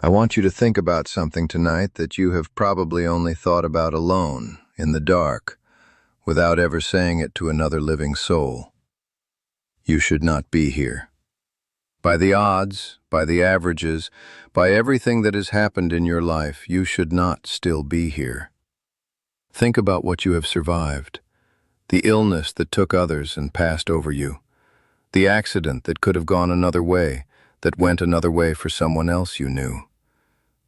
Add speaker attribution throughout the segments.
Speaker 1: I want you to think about something tonight that you have probably only thought about alone, in the dark, without ever saying it to another living soul. You should not be here. By the odds, by the averages, by everything that has happened in your life, you should not still be here. Think about what you have survived. The illness that took others and passed over you. The accident that could have gone another way, that went another way for someone else you knew.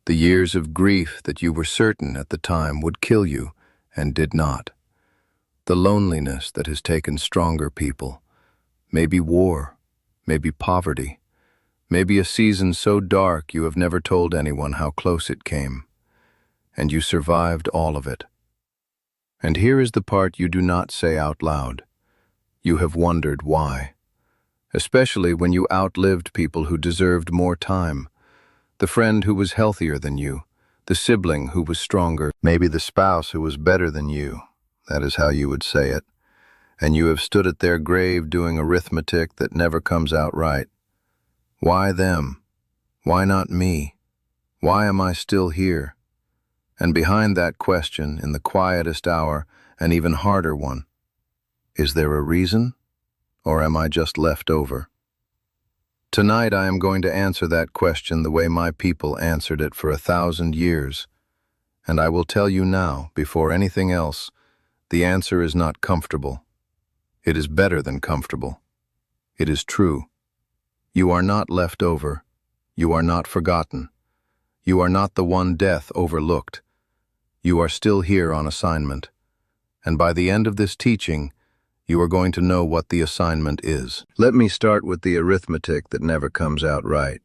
Speaker 1: The years of grief that you were certain at the time would kill you and did not. The loneliness that has taken stronger people. Maybe war, maybe poverty, maybe a season so dark you have never told anyone how close it came. And you survived all of it. And here is the part you do not say out loud. You have wondered why. Especially when you outlived people who deserved more time. The friend who was healthier than you, the sibling who was stronger, maybe the spouse who was better than you. That is how you would say it. And you have stood at their grave doing arithmetic that never comes out right. Why them? Why not me? Why am I still here? And behind that question, in the quietest hour, an even harder one, is there a reason? Or am I just left over? Tonight I am going to answer that question the way my people answered it for 1,000 years. And I will tell you now, before anything else, the answer is not comfortable. It is better than comfortable. It is true. You are not left over. You are not forgotten. You are not the one death overlooked. You are still here on assignment. And by the end of this teaching, you are going to know what the assignment is. Let me start with the arithmetic that never comes out right.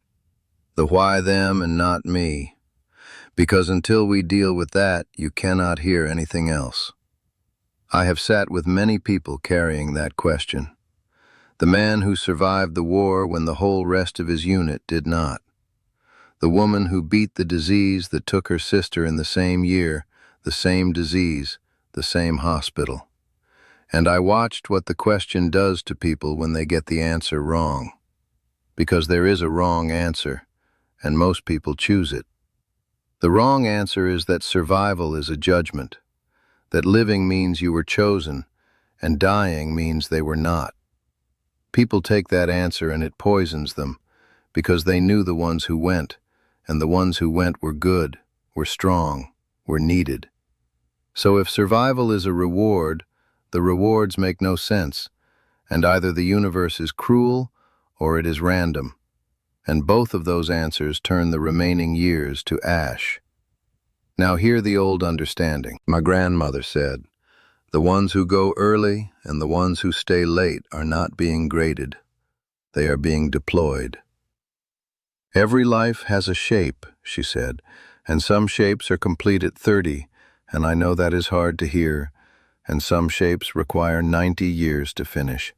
Speaker 1: The why them and not me. Because until we deal with that, you cannot hear anything else. I have sat with many people carrying that question. The man who survived the war when the whole rest of his unit did not. The woman who beat the disease that took her sister in the same year, the same disease, the same hospital. And I watched what the question does to people when they get the answer wrong. Because there is a wrong answer, and most people choose it. The wrong answer is that survival is a judgment, that living means you were chosen, and dying means they were not. People take that answer and it poisons them, because they knew the ones who went, and the ones who went were good, were strong, were needed. So if survival is a reward, the rewards make no sense, and either the universe is cruel or it is random, and both of those answers turn the remaining years to ash. Now hear the old understanding. My grandmother said, "The ones who go early and the ones who stay late are not being graded. They are being deployed." Every life has a shape, she said, and some shapes are complete at 30, and I know that is hard to hear, and some shapes require 90 years to finish.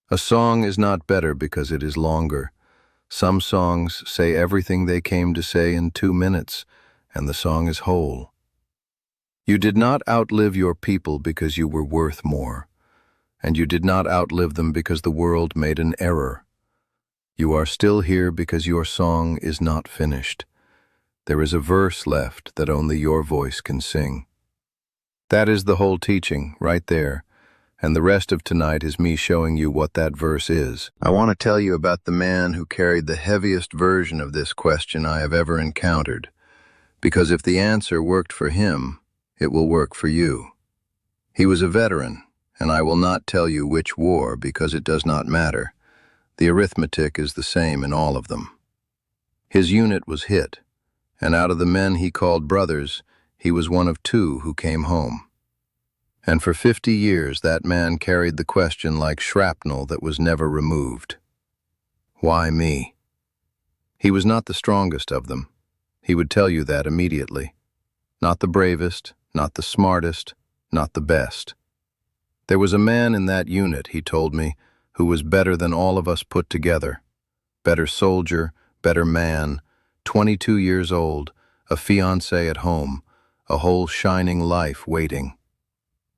Speaker 1: A song is not better because it is longer. Some songs say everything they came to say in 2 minutes, and the song is whole. You did not outlive your people because you were worth more, and you did not outlive them because the world made an error. You are still here because your song is not finished. There is a verse left that only your voice can sing. That is the whole teaching, right there, and the rest of tonight is me showing you what that verse is. I want to tell you about the man who carried the heaviest version of this question I have ever encountered, because if the answer worked for him, it will work for you. He was a veteran, and I will not tell you which war because it does not matter. The arithmetic is the same in all of them. His unit was hit, and out of the men he called brothers, he was one of 2 who came home. And for 50 years that man carried the question like shrapnel that was never removed. Why me? He was not the strongest of them. He would tell you that immediately. Not the bravest, not the smartest, not the best. There was a man in that unit, he told me, who was better than all of us put together. Better soldier, better man, 22 years old, a fiancé at home, a whole shining life waiting.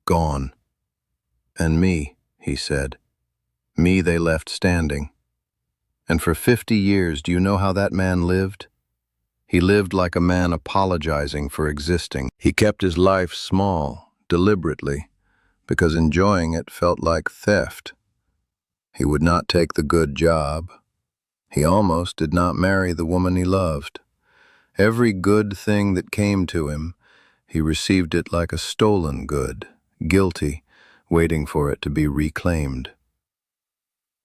Speaker 1: Gone. And me, he said. Me they left standing. And for 50 years, do you know how that man lived? He lived like a man apologizing for existing. He kept his life small, deliberately, because enjoying it felt like theft. He would not take the good job. He almost did not marry the woman he loved. Every good thing that came to him, he received it like a stolen good, guilty, waiting for it to be reclaimed.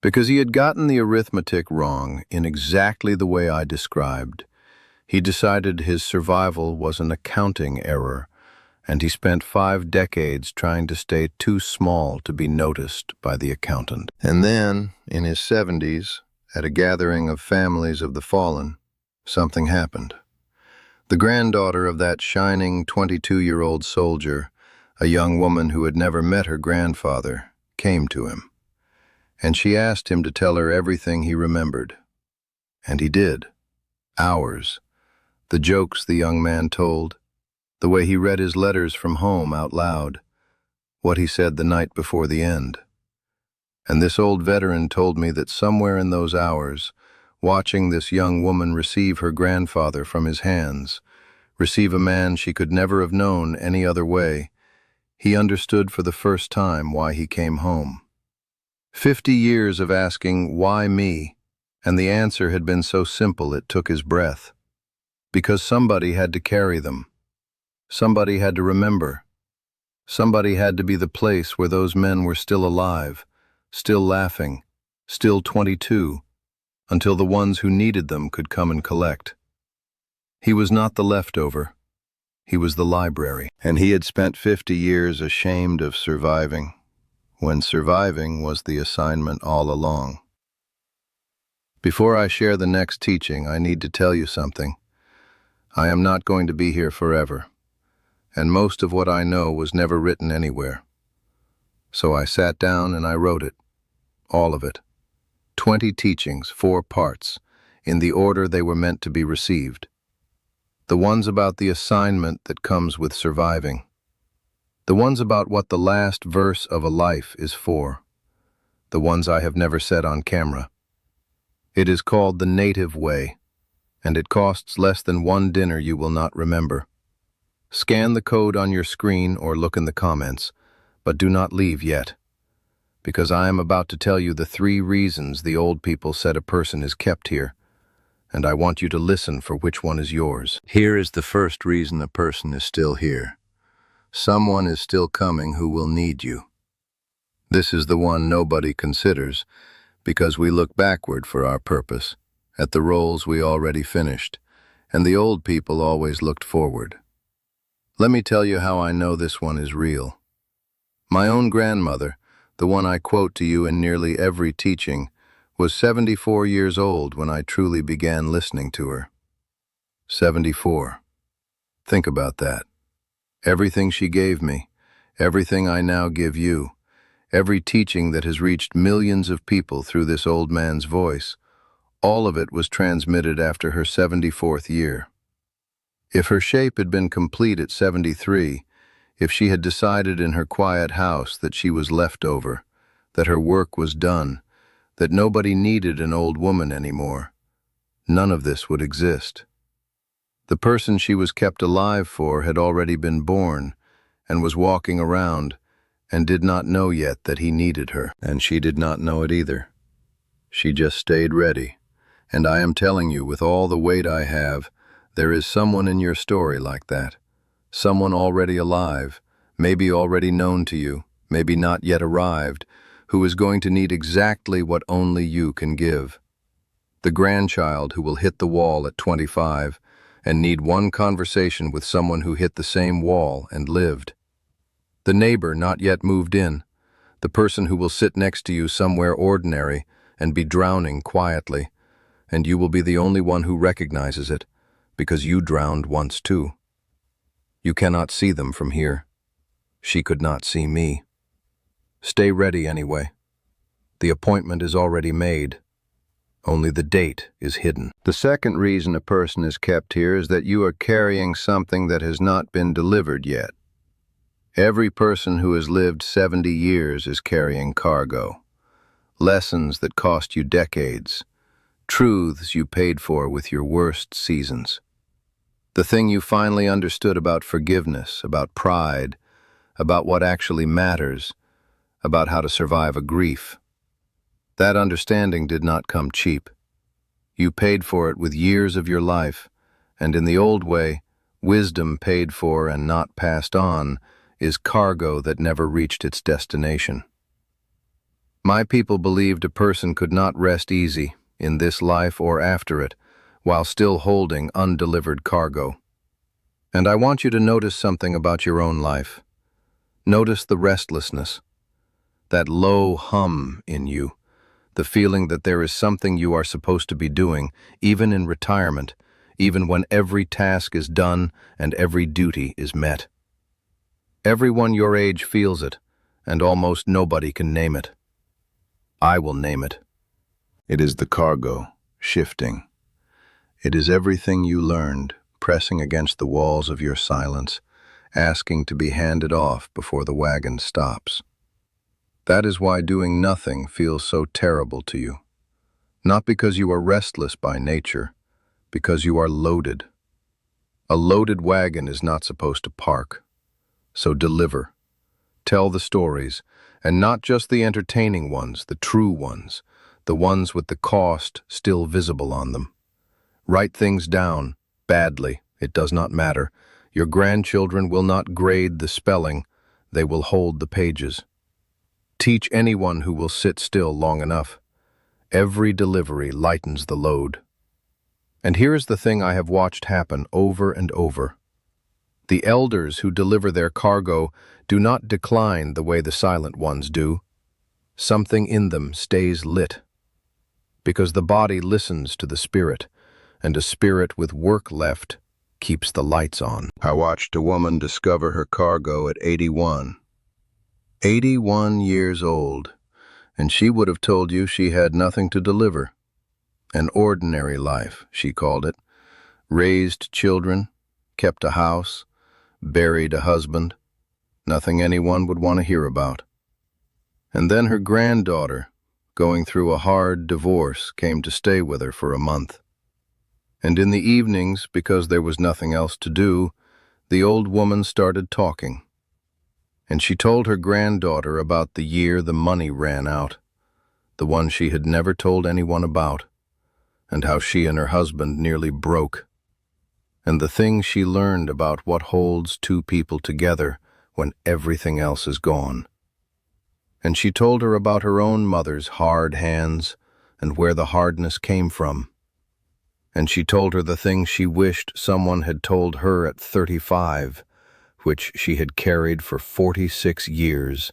Speaker 1: Because he had gotten the arithmetic wrong in exactly the way I described, he decided his survival was an accounting error, and he spent 5 decades trying to stay too small to be noticed by the accountant. And then, in his 70s, at a gathering of families of the fallen, something happened. The granddaughter of that shining 22-year-old soldier, a young woman who had never met her grandfather, came to him, and she asked him to tell her everything he remembered. And he did. Hours. The jokes the young man told, the way he read his letters from home out loud, what he said the night before the end. And this old veteran told me that somewhere in those hours, watching this young woman receive her grandfather from his hands, receive a man she could never have known any other way, he understood for the first time why he came home. 50 years of asking, why me? And the answer had been so simple it took his breath. Because somebody had to carry them. Somebody had to remember. Somebody had to be the place where those men were still alive, still laughing, still 22, until the ones who needed them could come and collect. He was not the leftover. He was the library. And he had spent 50 years ashamed of surviving, when surviving was the assignment all along. Before I share the next teaching, I need to tell you something. I am not going to be here forever, and most of what I know was never written anywhere. So I sat down and I wrote it, all of it. 20 teachings, 4 parts, in the order they were meant to be received. The ones about the assignment that comes with surviving. The ones about what the last verse of a life is for. The ones I have never said on camera. It is called the Native Way, and it costs less than 1 dinner you will not remember. Scan the code on your screen or look in the comments, but do not leave yet, because I am about to tell you the 3 reasons the old people said a person is kept here, and I want you to listen for which one is yours. Here is the first reason a person is still here. Someone is still coming who will need you. This is the one nobody considers, because we look backward for our purpose, at the roles we already finished, and the old people always looked forward. Let me tell you how I know this one is real. My own grandmother, the one I quote to you in nearly every teaching, was 74 years old when I truly began listening to her. 74. Think about that. Everything she gave me, everything I now give you, every teaching that has reached millions of people through this old man's voice, all of it was transmitted after her 74th year. If her shape had been complete at 73, if she had decided in her quiet house that she was left over, that her work was done, that nobody needed an old woman anymore, none of this would exist. The person she was kept alive for had already been born and was walking around and did not know yet that he needed her. And she did not know it either. She just stayed ready. And I am telling you, with all the weight I have, there is someone in your story like that. Someone already alive, maybe already known to you, maybe not yet arrived, who is going to need exactly what only you can give. The grandchild who will hit the wall at 25 and need one conversation with someone who hit the same wall and lived. The neighbor not yet moved in, the person who will sit next to you somewhere ordinary and be drowning quietly, and you will be the only one who recognizes it, because you drowned once too. You cannot see them from here. She could not see me. Stay ready anyway. The appointment is already made. Only the date is hidden. The second reason a person is kept here is that you are carrying something that has not been delivered yet. Every person who has lived 70 years is carrying cargo. Lessons that cost you decades. Truths you paid for with your worst seasons. The thing you finally understood about forgiveness, about pride, about what actually matters, about how to survive a grief. That understanding did not come cheap. You paid for it with years of your life, and in the old way, wisdom paid for and not passed on is cargo that never reached its destination. My people believed a person could not rest easy, in this life or after it, while still holding undelivered cargo. And I want you to notice something about your own life. Notice the restlessness, that low hum in you, the feeling that there is something you are supposed to be doing, even in retirement, even when every task is done and every duty is met. Everyone your age feels it, and almost nobody can name it. I will name it. It is the cargo, shifting. It is everything you learned, pressing against the walls of your silence, asking to be handed off before the wagon stops. That is why doing nothing feels so terrible to you. Not because you are restless by nature, because you are loaded. A loaded wagon is not supposed to park. So deliver. Tell the stories, and not just the entertaining ones, the true ones, the ones with the cost still visible on them. Write things down, badly, it does not matter. Your grandchildren will not grade the spelling, they will hold the pages. Teach anyone who will sit still long enough. Every delivery lightens the load. And here is the thing I have watched happen over and over. The elders who deliver their cargo do not decline the way the silent ones do. Something in them stays lit. Because the body listens to the spirit, and a spirit with work left keeps the lights on. I watched a woman discover her cargo at 81. 81 years old, and she would have told you she had nothing to deliver. An ordinary life, she called it. Raised children, kept a house, buried a husband, nothing anyone would want to hear about. And then her granddaughter, going through a hard divorce, came to stay with her for a month. And in the evenings, because there was nothing else to do, the old woman started talking. And she told her granddaughter about the year the money ran out, the one she had never told anyone about, and how she and her husband nearly broke, and the things she learned about what holds two people together when everything else is gone. And she told her about her own mother's hard hands and where the hardness came from. And she told her the things she wished someone had told her at 35, which she had carried for 46 years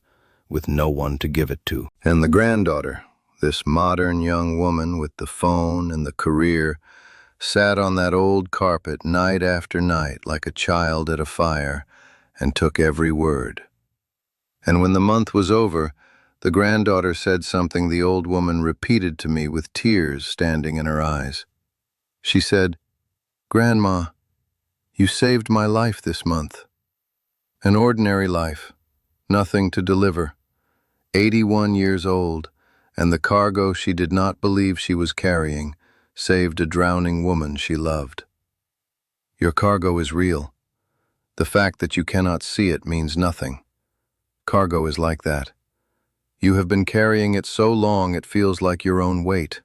Speaker 1: with no one to give it to. And the granddaughter, this modern young woman with the phone and the career, sat on that old carpet night after night like a child at a fire and took every word. And when the month was over, the granddaughter said something the old woman repeated to me with tears standing in her eyes. She said, "Grandma, you saved my life this month. An ordinary life, nothing to deliver, 81 years old, and the cargo she did not believe she was carrying saved a drowning woman she loved. Your cargo is real. The fact that you cannot see it means nothing. Cargo is like that. You have been carrying it so long it feels like your own weight.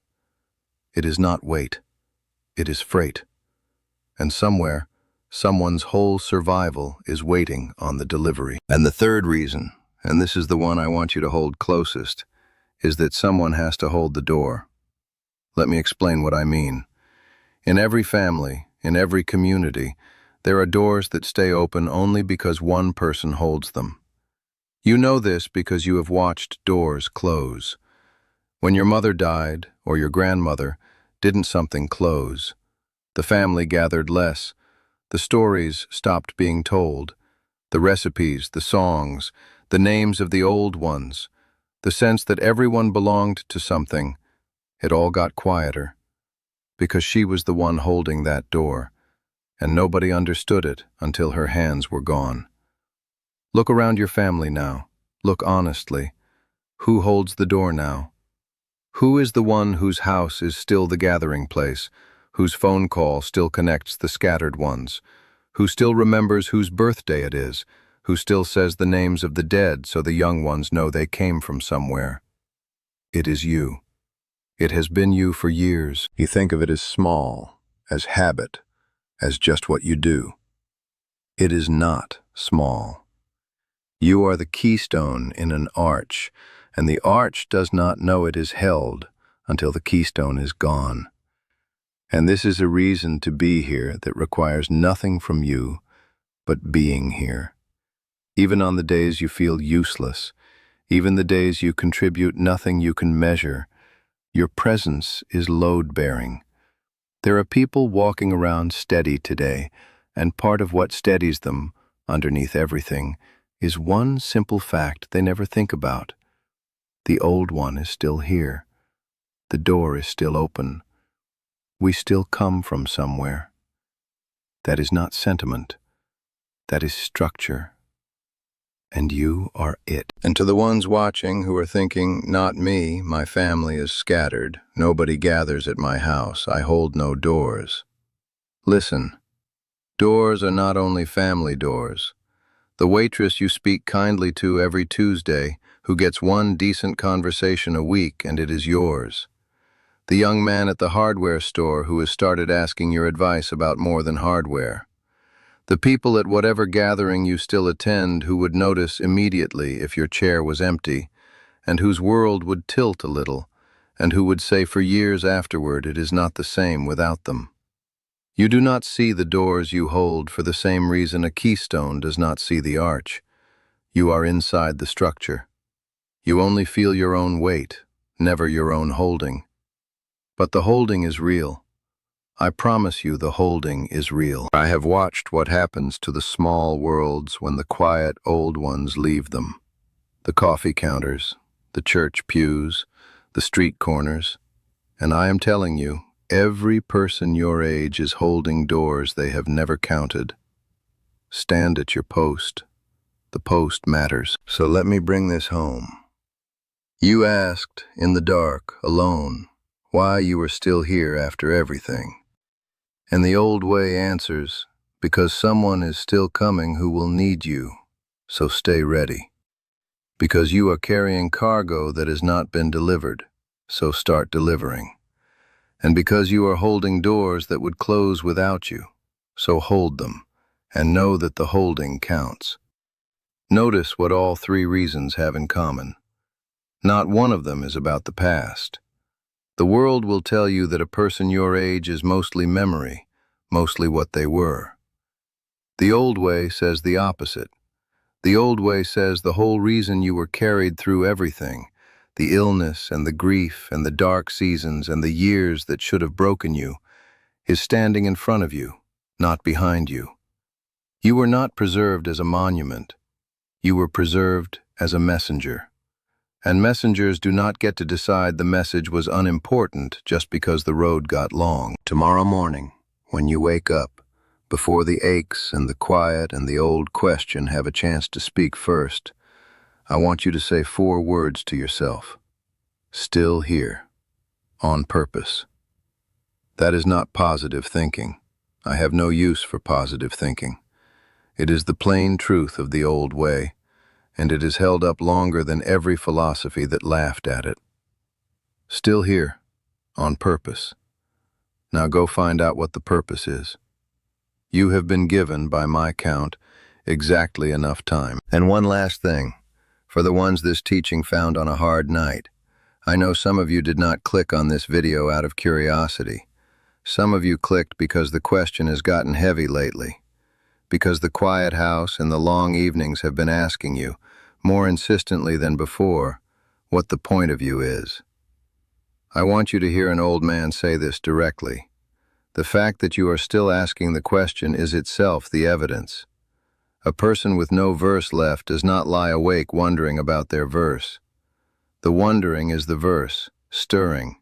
Speaker 1: It is not weight. It is freight. And somewhere, someone's whole survival is waiting on the delivery. And the third reason, and this is the one I want you to hold closest, is that someone has to hold the door. Let me explain what I mean. In every family, in every community, there are doors that stay open only because one person holds them. You know this because you have watched doors close. When your mother died, or your grandmother, didn't something close? The family gathered less. The stories stopped being told. The recipes, the songs, the names of the old ones, the sense that everyone belonged to something, it all got quieter. Because she was the one holding that door, and nobody understood it until her hands were gone. Look around your family now. Look honestly. Who holds the door now? Who is the one whose house is still the gathering place, whose phone call still connects the scattered ones, who still remembers whose birthday it is, who still says the names of the dead so the young ones know they came from somewhere. It is you. It has been you for years. You think of it as small, as habit, as just what you do. It is not small. You are the keystone in an arch, and the arch does not know it is held until the keystone is gone. And this is a reason to be here that requires nothing from you but being here. Even on the days you feel useless, even the days you contribute nothing you can measure, your presence is load-bearing. There are people walking around steady today, and part of what steadies them, underneath everything, is one simple fact they never think about. The old one is still here. The door is still open. We still come from somewhere. That is not sentiment. That is structure. And you are it. And to the ones watching who are thinking, not me, my family is scattered, nobody gathers at my house, I hold no doors. Listen, doors are not only family doors. The waitress you speak kindly to every Tuesday, who gets one decent conversation a week, and it is yours. The young man at the hardware store who has started asking your advice about more than hardware. The people at whatever gathering you still attend who would notice immediately if your chair was empty, and whose world would tilt a little, and who would say for years afterward it is not the same without them. You do not see the doors you hold for the same reason a keystone does not see the arch. You are inside the structure. You only feel your own weight, never your own holding. But the holding is real. I promise you the holding is real. I have watched what happens to the small worlds when the quiet old ones leave them. The coffee counters, the church pews, the street corners. And I am telling you, every person your age is holding doors they have never counted. Stand at your post. The post matters. So let me bring this home. You asked, in the dark, alone, why you were still here after everything. And the old way answers, because someone is still coming who will need you, so stay ready. Because you are carrying cargo that has not been delivered, so start delivering. And because you are holding doors that would close without you, so hold them, and know that the holding counts. Notice what all three reasons have in common. Not one of them is about the past. The world will tell you that a person your age is mostly memory, mostly what they were. The old way says the opposite. The old way says the whole reason you were carried through everything, the illness and the grief and the dark seasons and the years that should have broken you, is standing in front of you, not behind you. You were not preserved as a monument. You were preserved as a messenger. And messengers do not get to decide the message was unimportant just because the road got long. Tomorrow morning, when you wake up, before the aches and the quiet and the old question have a chance to speak first, I want you to say 4 words to yourself. Still here. On purpose. That is not positive thinking. I have no use for positive thinking. It is the plain truth of the old way, and it is held up longer than every philosophy that laughed at it. Still here, on purpose. Now go find out what the purpose is. You have been given, by my count, exactly enough time. And one last thing, for the ones this teaching found on a hard night. I know some of you did not click on this video out of curiosity. Some of you clicked because the question has gotten heavy lately. Because the quiet house and the long evenings have been asking you, more insistently than before, what the point of you is. I want you to hear an old man say this directly. The fact that you are still asking the question is itself the evidence. A person with no verse left does not lie awake wondering about their verse. The wondering is the verse, stirring.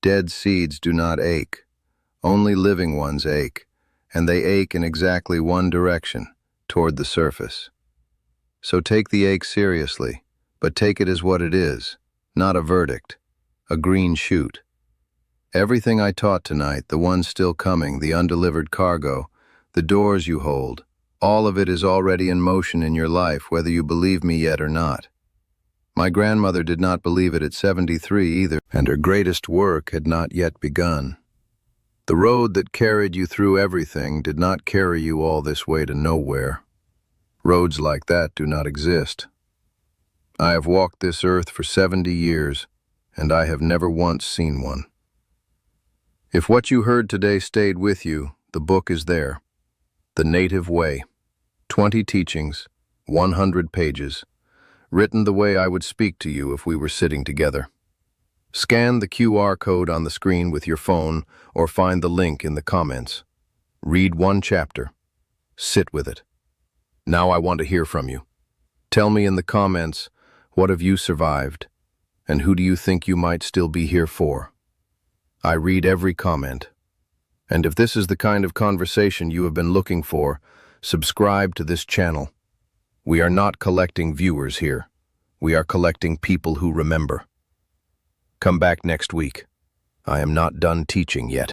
Speaker 1: Dead seeds do not ache. Only living ones ache. And they ache in exactly one direction, toward the surface. So take the ache seriously, but take it as what it is, not a verdict, a green shoot. Everything I taught tonight, the ones still coming, the undelivered cargo, the doors you hold, all of it is already in motion in your life, whether you believe me yet or not. My grandmother did not believe it at 73 either, and her greatest work had not yet begun. The road that carried you through everything did not carry you all this way to nowhere. Roads like that do not exist. I have walked this earth for 70 years, and I have never once seen one. If what you heard today stayed with you, the book is there. The Native Way. 20 teachings, 100 pages, written the way I would speak to you if we were sitting together. Scan the QR code on the screen with your phone or find the link in the comments. Read one chapter. Sit with it. Now I want to hear from you. Tell me in the comments, what have you survived, and who do you think you might still be here for? I read every comment. And if this is the kind of conversation you have been looking for, subscribe to this channel. We are not collecting viewers here. We are collecting people who remember. Come back next week. I am not done teaching yet.